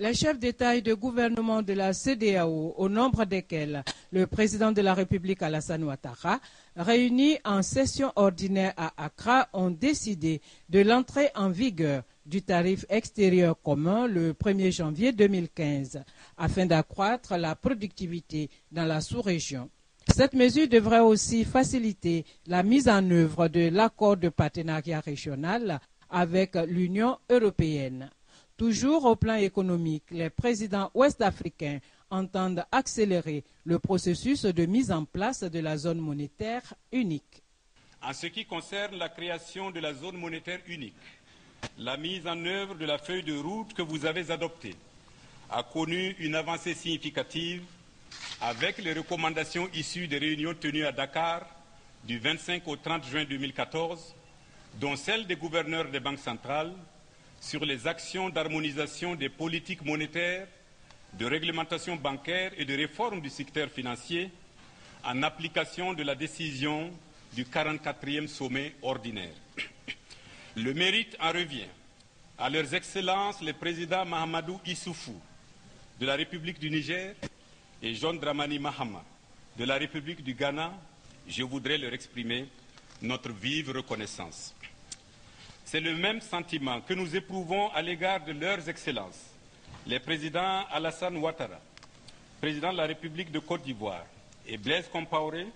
Les chefs d'État et de gouvernement de la CEDEAO, au nombre desquels le président de la République Alassane Ouattara, réunis en session ordinaire à Accra, ont décidé de l'entrée en vigueur du tarif extérieur commun le 1er janvier 2015, afin d'accroître la productivité dans la sous-région. Cette mesure devrait aussi faciliter la mise en œuvre de l'accord de partenariat régional avec l'Union européenne. Toujours au plan économique, les présidents ouest-africains entendent accélérer le processus de mise en place de la zone monétaire unique. En ce qui concerne la création de la zone monétaire unique, la mise en œuvre de la feuille de route que vous avez adoptée a connu une avancée significative avec les recommandations issues des réunions tenues à Dakar du 25 au 30 juin 2014, dont celle des gouverneurs des banques centrales, sur les actions d'harmonisation des politiques monétaires, de réglementation bancaire et de réforme du secteur financier en application de la décision du 44e sommet ordinaire. Le mérite en revient à leurs excellences les présidents Mahamadou Issoufou de la République du Niger et John Dramani Mahama de la République du Ghana. Je voudrais leur exprimer notre vive reconnaissance. C'est le même sentiment que nous éprouvons à l'égard de leurs excellences, les présidents Alassane Ouattara, président de la République de Côte d'Ivoire, et Blaise Compaoré,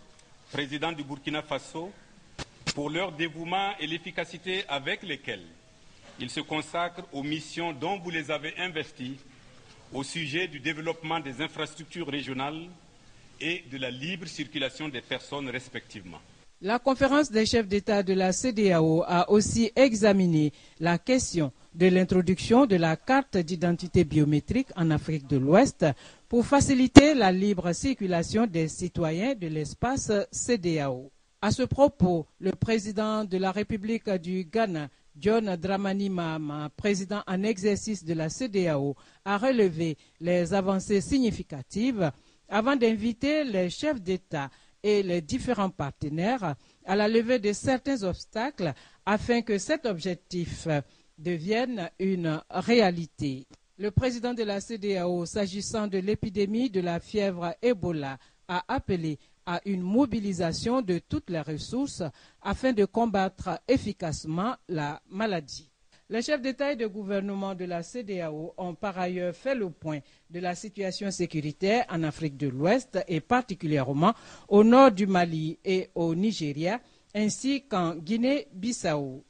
président du Burkina Faso, pour leur dévouement et l'efficacité avec lesquels ils se consacrent aux missions dont vous les avez investis au sujet du développement des infrastructures régionales et de la libre circulation des personnes respectivement. La conférence des chefs d'État de la CEDEAO a aussi examiné la question de l'introduction de la carte d'identité biométrique en Afrique de l'Ouest pour faciliter la libre circulation des citoyens de l'espace CEDEAO. À ce propos, le président de la République du Ghana, John Dramani Mahama, président en exercice de la CEDEAO, a relevé les avancées significatives avant d'inviter les chefs d'État et les différents partenaires à la levée de certains obstacles afin que cet objectif devienne une réalité. Le président de la CEDEAO, s'agissant de l'épidémie de la fièvre Ebola, a appelé à une mobilisation de toutes les ressources afin de combattre efficacement la maladie. Les chefs d'État et de gouvernement de la CEDEAO ont par ailleurs fait le point de la situation sécuritaire en Afrique de l'Ouest et particulièrement au nord du Mali et au Nigeria, ainsi qu'en Guinée-Bissau.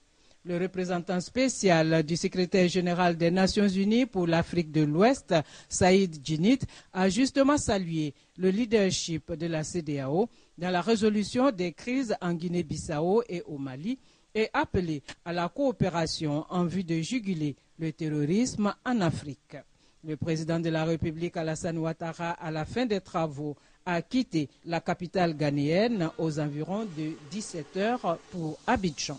Le représentant spécial du secrétaire général des Nations Unies pour l'Afrique de l'Ouest, Saïd Djinnit, a justement salué le leadership de la CEDEAO dans la résolution des crises en Guinée-Bissau et au Mali, et appelé à la coopération en vue de juguler le terrorisme en Afrique. Le président de la République Alassane Ouattara, à la fin des travaux, a quitté la capitale ghanéenne aux environs de 17 heures pour Abidjan.